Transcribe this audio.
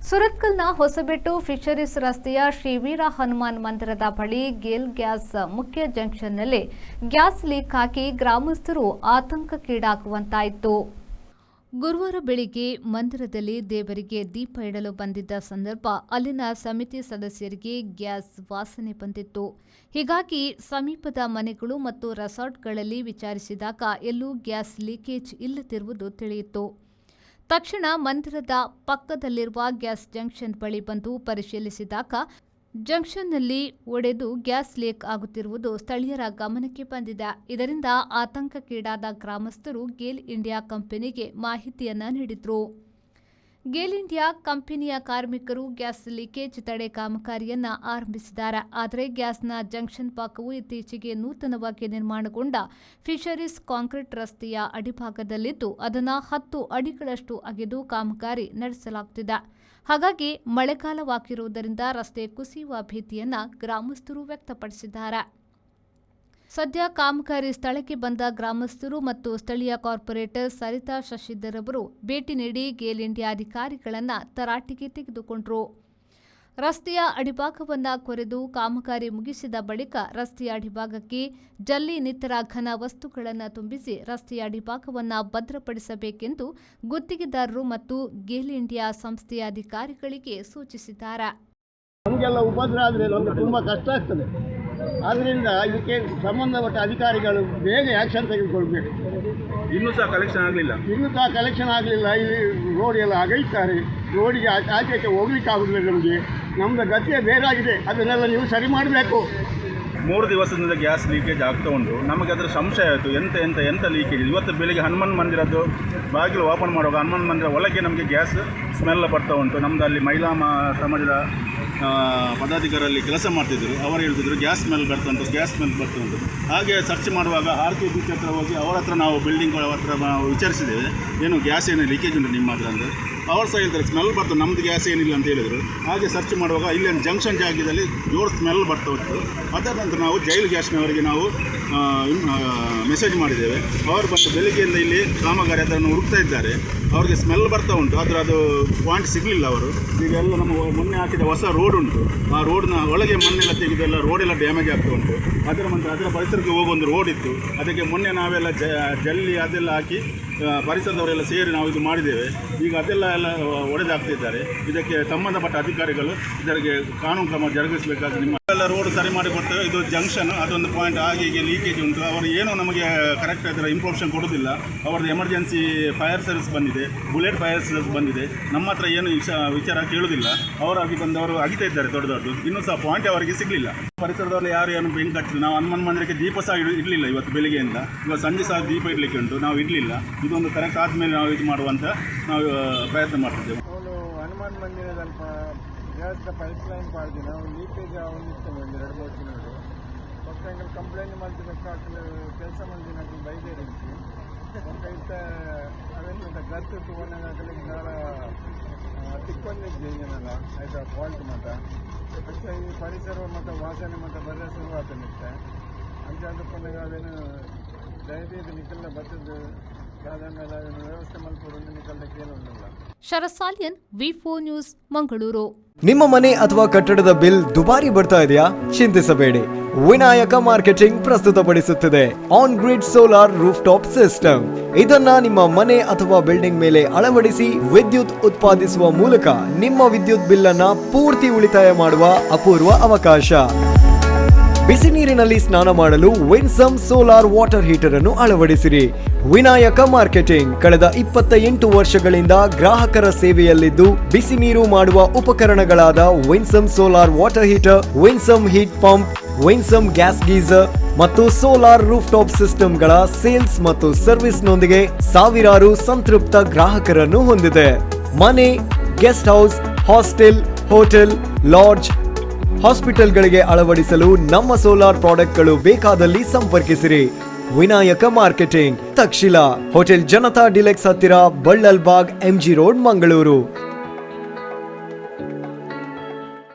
ಸುರತ್ಕಲ್ನ Hosabettu fisheries ರಸ್ತೆಯ ಶ್ರೀವೀರ ಹನುಮಾನ್ ಮಂದಿರದ ಬಳಿ ಗೇಲ್ ಗ್ಯಾಸ್ ಮುಖ್ಯ ಜಂಕ್ಷನ್ನಲ್ಲಿ ಗ್ಯಾಸ್ ಲೀಕ್ ಆಗಿ ಗ್ರಾಮಸ್ಥರು ಆತಂಕಕ್ಕೀಡಾಗುವಂತಾಯಿತು. ಗುರುವಾರ ಬೆಳಿಗ್ಗೆ ಮಂದಿರದಲ್ಲಿ ದೇವರಿಗೆ ದೀಪ ಇಡಲು ಬಂದಿದ್ದ ಸಂದರ್ಭ ಅಲ್ಲಿನ ಸಮಿತಿ ಸದಸ್ಯರಿಗೆ ಗ್ಯಾಸ್ ವಾಸನೆ ಬಂದಿತ್ತು. ಹೀಗಾಗಿ ಸಮೀಪದ ಮನೆಗಳು ಮತ್ತು ರೆಸಾರ್ಟ್ಗಳಲ್ಲಿ ವಿಚಾರಿಸಿದಾಗ ಎಲ್ಲೂ ಗ್ಯಾಸ್ ಲೀಕೇಜ್ ಇಲ್ಲದಿರುವುದು ತಿಳಿಯಿತು. ತಕ್ಷಣ ಮಂದಿರದ ಪಕ್ಕದಲ್ಲಿರುವ ಗ್ಯಾಸ್ ಜಂಕ್ಷನ್ ಬಳಿ ಬಂದು ಪರಿಶೀಲಿಸಿದಾಗ ಜಂಕ್ಷನ್ನಲ್ಲಿ ಒಡೆದು ಗ್ಯಾಸ್ ಲೀಕ್ ಆಗುತ್ತಿರುವುದು ಸ್ಥಳೀಯರ ಗಮನಕ್ಕೆ ಬಂದಿದೆ. ಇದರಿಂದ ಆತಂಕಕ್ಕೀಡಾದ ಗ್ರಾಮಸ್ಥರು ಗೇಲ್ ಇಂಡಿಯಾ ಕಂಪನಿಗೆ ಮಾಹಿತಿಯನ್ನ ನೀಡಿದ್ರು. ಗೇಲ್ ಇಂಡಿಯಾ ಕಂಪನಿಯ ಕಾರ್ಮಿಕರು ಗ್ಯಾಸ್ ಲೀಕೇಜ್ ತಡೆ ಕಾಮಗಾರಿಯನ್ನ ಆರಂಭಿಸಿದ್ದಾರೆ. ಆದರೆ ಗ್ಯಾಸ್ನ ಜಂಕ್ಷನ್ ಪಾಕವು ಇತ್ತೀಚೆಗೆ ನೂತನವಾಗಿ ನಿರ್ಮಾಣಗೊಂಡ ಫಿಶರೀಸ್ ಕಾಂಕ್ರೀಟ್ ರಸ್ತೆಯ ಅಡಿಭಾಗದಲ್ಲಿದ್ದು ಅದನ್ನು 10 ಅಡಿಗಳಷ್ಟು ಅಗೆದು ಕಾಮಗಾರಿ ನಡೆಸಲಾಗುತ್ತಿದೆ. ಹಾಗಾಗಿ ಮಳೆಗಾಲವಾಗಿರುವುದರಿಂದ ರಸ್ತೆ ಕುಸಿಯುವ ಭೀತಿಯನ್ನ ಗ್ರಾಮಸ್ಥರು ವ್ಯಕ್ತಪಡಿಸಿದ್ದಾರೆ. ಸದ್ಯ ಕಾಮಗಾರಿ ಸ್ಥಳಕ್ಕೆ ಬಂದ ಗ್ರಾಮಸ್ಥರು ಮತ್ತು ಸ್ಥಳೀಯ ಕಾರ್ಪೊರೇಟರ್ ಸರಿತಾ ಶಶಿಧರ್ ಅವರು ಭೇಟಿ ನೀಡಿ ಗೇಲ್ ಇಂಡಿಯಾ ಅಧಿಕಾರಿಗಳನ್ನು ತರಾಟೆಗೆ ತೆಗೆದುಕೊಂಡರು. ರಸ್ತೆಯ ಅಡಿಭಾಗವನ್ನು ಕೊರೆದು ಕಾಮಗಾರಿ ಮುಗಿಸಿದ ಬಳಿಕ ರಸ್ತೆಯ ಅಡಿಭಾಗಕ್ಕೆ ಜಲ್ಲಿ ಇನ್ನಿತರ ಘನ ವಸ್ತುಗಳನ್ನು ತುಂಬಿಸಿ ರಸ್ತೆಯ ಅಡಿಭಾಗವನ್ನು ಭದ್ರಪಡಿಸಬೇಕೆಂದು ಗುತ್ತಿಗೆದಾರರು ಮತ್ತು ಗೇಲ್ ಇಂಡಿಯಾ ಸಂಸ್ಥೆಯ ಅಧಿಕಾರಿಗಳಿಗೆ ಸೂಚಿಸಿದ್ದಾರೆ. ನಮಗೆಲ್ಲ ಉಪದ್ರ ಆದರೆ ನಮಗೆ ತುಂಬ ಕಷ್ಟ ಆಗ್ತದೆ. ಆದ್ದರಿಂದ ಇದಕ್ಕೆ ಸಂಬಂಧಪಟ್ಟ ಅಧಿಕಾರಿಗಳು ಬೇಗ ಆ್ಯಕ್ಷನ್ ತೆಗೆದುಕೊಳ್ಬೇಕು. ಇನ್ನೂ ಸಹ ಕಲೆಕ್ಷನ್ ಆಗಲಿಲ್ಲ. ಇಲ್ಲಿ ರೋಡ್ ಎಲ್ಲ ಅಗೈತಾರೆ. ರೋಡಿಗೆ ಆಚೆ ಹೋಗ್ಲಿಕ್ಕೆ ಆಗುದಿಲ್ಲ. ನಮ್ಮದು ಗತಿಯೇ ಬೇರಾಗಿದೆ. ಅದನ್ನೆಲ್ಲ ನೀವು ಸರಿ ಮಾಡಬೇಕು. 3 ದಿವಸದಿಂದ ಗ್ಯಾಸ್ ಲೀಕೇಜ್ ಆಗ್ತಾ ಉಂಟು. ನಮಗೆ ಅದರ ಸಂಶಯ ಆಯಿತು, ಎಂತ ಲೀಕೇಜ್. ಇವತ್ತು ಬೆಳಿಗ್ಗೆ ಹನುಮಾನ್ ಮಂದಿರದ್ದು ಬಾಗಿಲು ಓಪನ್ ಮಾಡುವಾಗ ಹನುಮಾನ್ ಮಂದಿರ ಒಳಗೆ ನಮಗೆ ಗ್ಯಾಸ್ ಸ್ಮೆಲ್ ಬರ್ತಾ ಉಂಟು. ನಮ್ಮದು ಅಲ್ಲಿ ಮಹಿಳಾ ಸಮಾಜದ ಪದಾಧಿಕಾರಿಯಲ್ಲಿ ಕೆಲಸ ಮಾಡ್ತಿದ್ದರು. ಅವರು ಹೇಳ್ತಿದ್ರು ಗ್ಯಾಸ್ ಸ್ಮೆಲ್ ಬರ್ತಾ ಉಂಟು. ಹಾಗೆ ಸರ್ಚ್ ಮಾಡುವಾಗ ಆರ್ಕೆ ಬೀಚ್ ಹತ್ರ ಹೋಗಿ ಅವರ ಹತ್ರ ನಾವು ಬಿಲ್ಡಿಂಗ್ ಹತ್ರ ವಿಚಾರಿಸಿದ್ದೇವೆ, ಏನು ಗ್ಯಾಸ್ ಏನು ಲೀಕೇಜ್ ಉಂಟು ನಿಮ್ಮ ಹತ್ರ ಅಂದರೆ. ಅವ್ರು ಸಹ ಹೇಳ್ತಾರೆ ಸ್ಮೆಲ್ ಬರ್ತದೆ, ನಮ್ಮದು ಗ್ಯಾಸ್ ಏನಿಲ್ಲ ಅಂತ ಹೇಳಿದರು. ಹಾಗೆ ಸರ್ಚ್ ಮಾಡುವಾಗ ಇಲ್ಲಿ ಜಂಕ್ಷನ್ ಜಾಗದಲ್ಲಿ ಜೋರು ಸ್ಮೆಲ್ ಬರ್ತಾ ಉಂಟು. ಅದರ ನಂತರ ನಾವು ಜೈಲ್ ಗ್ಯಾಸ್ನವರಿಗೆ ನಾವು ಮೆಸೇಜ್ ಮಾಡಿದ್ದೇವೆ. ಅವರು ಬಂದು ಬೆಳಿಗ್ಗೆಯಿಂದ ಇಲ್ಲಿ ಕಾಮಗಾರಿ ಅದನ್ನು ಹುಡುಕ್ತಾ ಇದ್ದಾರೆ. ಅವ್ರಿಗೆ ಸ್ಮೆಲ್ ಬರ್ತಾ ಉಂಟು, ಆದರೆ ಅದು ಪಾಯಿಂಟ್ ಸಿಗಲಿಲ್ಲ. ಅವರು ಈಗೆಲ್ಲ ನಮ್ಮ ಮೊನ್ನೆ ಹಾಕಿದ ಹೊಸ ರೋಡ್ ಉಂಟು, ಆ ರೋಡ್ನ ಒಳಗೆ ಮಣ್ಣೆಲ್ಲ ತೆಗೆದೆಲ್ಲ ರೋಡೆಲ್ಲ ಡ್ಯಾಮೇಜ್ ಆಗ್ತಾ ಉಂಟು. ಅದರ ಪರಿಸರಕ್ಕೆ ಹೋಗೊಂದು ರೋಡ್ ಇತ್ತು, ಅದಕ್ಕೆ ಮೊನ್ನೆ ನಾವೆಲ್ಲ ಜಲ್ಲಿ ಅದೆಲ್ಲ ಹಾಕಿ ಪರಿಸರದವರೆಲ್ಲ ಸೇರಿ ನಾವು ಇದು ಮಾಡಿದ್ದೇವೆ. ಈಗ ಅದೆಲ್ಲ ಒಡೆದಾಗ್ತಿದ್ದಾರೆ. ಇದಕ್ಕೆ ಸಂಬಂಧಪಟ್ಟ ಅಧಿಕಾರಿಗಳು ಇದಕ್ಕೆ ಕಾನೂನು ಕ್ರಮ ಜರುಗಿಸಬೇಕಾದ್ರೆ ನಿಮ್ಮೆಲ್ಲ ರೋಡ್ ಸರಿ ಮಾಡಿಕೊಡ್ತೇವೆ. ಇದು ಜಂಕ್ಷನ್, ಅದೊಂದು ಪಾಯಿಂಟ್ ಆಗಿ ಲೀಕೇಜ್ ಉಂಟು. ಅವರು ಏನು ನಮಗೆ ಕರೆಕ್ಟ್ ಅದರ ಇನ್ಫಾರ್ಮೇಷನ್ ಕೊಡೋದಿಲ್ಲ. ಅವ್ರದ್ದು ಎಮರ್ಜೆನ್ಸಿ ಫೈರ್ ಸರ್ವಿಸ್ ಬಂದಿದೆ, ಬುಲೆಟ್ ಫೈರ್ ಸರ್ವಿಸ್ ಬಂದಿದೆ. ನಮ್ಮ ಹತ್ರ ಏನು ವಿಚಾರ ಕೇಳೋದಿಲ್ಲ. ಅವರಾಗಿ ಬಂದವರು ಅಗಿತಾ ಇದ್ದಾರೆ ದೊಡ್ಡದು. ಇನ್ನೂ ಸಹ ಪಾಯಿಂಟ್ ಅವರಿಗೆ ಸಿಗಲಿಲ್ಲ. ಪರಿಸರದವರು ಏನು ಬೆಂಕಿ ಹಚ್ಚಿದ್ರು. ನಾವು ಹನುಮಾನ್ ಮಂದಿರಕ್ಕೆ ದೀಪ ಸಹ ಇಡಲಿಲ್ಲ ಇವತ್ತು ಬೆಳಿಗ್ಗೆಯಿಂದ. ಇವಾಗ ಸಂಜೆ ಸಹ ದೀಪ ಇಡಲಿಕ್ಕೆ ಉಂಟು, ನಾವು ಇಡಲಿಲ್ಲ. ಇದೊಂದು ಕರೆಕ್ಟ್ ಆದಮೇಲೆ ನಾವು ಇದು ಮಾಡುವಂತ ನಾವು ಪ್ರಯತ್ನ ಮಾಡ್ತಿದ್ದೇವೆ. ಹನುಮಾನ್ ಮಂದಿರದಲ್ಲಿ ಗ್ಯಾಸ್ ಪೈಪ್ ಲೈನ್ ಪಾಡ್ದು ನಾವು ಲೀಕೇಜ್ ಅವನಿತ್ತು 2-3 ದಿನಗಳು ಒಟ್ಟು ಕಂಪ್ಲೇಂಟ್ ಮಾಡ್ತಿದ್ದಕ್ಕೆ ಕೆಲಸ ಮಂದಿನಾಗಿ ಬೈದೇರಿಸಿ ಒಂದೈತ ಅವೆಲ್ಲ ಗತ್ತು ತಗೊಂಡಾಗಲಿ ನಾಳ ತಿಕ್ಕೊಂದಿದ್ದೆ ಏನಲ್ಲ ಆಯ್ತಾ ಫಾಲ್ಟ್ ಮತ പക്ഷേ ಈ ಪರಿಸರ ಮತ್ತು ವಾಸನೆ ಮತ್ತು ಬರ ಶುರುವಾತ ನಿತ್ತೆ ಅಂಚಂದುಕೊಂಡಾಗ ಅದೇನು ದಯವಿಟ್ಟು ನಿಕ್ಕಲ್ಲ ಬರ್ತದ್ದು ಅದನ್ನೆಲ್ಲ ವ್ಯವಸ್ಥೆ ಮಾಡ್ಕೊಡೋದು ನಿಕ್ಕಲ್ದಕ್ಕೆ ಏನೊಂದಿಲ್ಲ. Sharath Saliyan, V4 news, Mangaluru. ನಿಮ್ಮ ಮನೆ ಅಥವಾ ಕಟ್ಟಡದ ಬಿಲ್ ದುಬಾರಿ ಬರ್ತಾ ಇದೆಯಾ? ಚಿಂತಿಸಬೇಡಿ. ವಿನಾಯಕ ಮಾರ್ಕೆಟಿಂಗ್ ಪ್ರಸ್ತುತಪಡಿಸುತ್ತಿದೆ on grid solar rooftop system. ಇದನ್ನ ನಿಮ್ಮ ಮನೆ ಅಥವಾ ಬಿಲ್ಡಿಂಗ್ ಮೇಲೆ ಅಳವಡಿಸಿ ವಿದ್ಯುತ್ ಉತ್ಪಾದಿಸುವ ಮೂಲಕ ನಿಮ್ಮ ವಿದ್ಯುತ್ ಬಿಲ್ ಅನ್ನ ಪೂರ್ತಿ ಉಳಿತಾಯ ಮಾಡುವ ಅಪೂರ್ವ ಅವಕಾಶ. ಬಿಸಿ ನೀರಿನಲ್ಲಿ ಸ್ನಾನ ಮಾಡಲು ವಿನ್ಸಮ್ ಸೋಲಾರ್ ವಾಟರ್ ಹೀಟರ್ ಅನ್ನು ಅಳವಡಿಸಿರಿ. ವಿನಾಯಕ ಮಾರ್ಕೆಟಿಂಗ್ ಕಳೆದ 28 ವರ್ಷಗಳಿಂದ ಗ್ರಾಹಕರ ಸೇವೆಯಲ್ಲಿದ್ದು ಬಿಸಿ ನೀರು ಮಾಡುವ ಉಪಕರಣಗಳಾದ Winsome solar water heater, Winsome heat pump, Winsome gas geyser ಮತ್ತು ಸೋಲಾರ್ ರೂಫ್ ಟಾಪ್ ಸಿಸ್ಟಮ್ಗಳ ಸೇಲ್ಸ್ ಮತ್ತು ಸರ್ವಿಸ್ನೊಂದಿಗೆ ಸಾವಿರಾರು ಸಂತೃಪ್ತ ಗ್ರಾಹಕರನ್ನು ಹೊಂದಿದೆ. ಮನೆ, guest house, hostel, hotel, lodge, ಹಾಸ್ಪಿಟಲ್ಗಳಿಗೆ ಅಳವಡಿಸಲು ನಮ್ಮ ಸೋಲಾರ್ ಪ್ರಾಡಕ್ಟ್ಗಳು ಬೇಕಾದಲ್ಲಿ ಸಂಪರ್ಕಿಸಿರಿ. Vinayaka marketing, Takshila, hotel Janata deluxe ಹತ್ತಿರ, ಬಳ್ಳಲ್ಬಾಗ್, MG ರೋಡ್, ಮಂಗಳೂರು.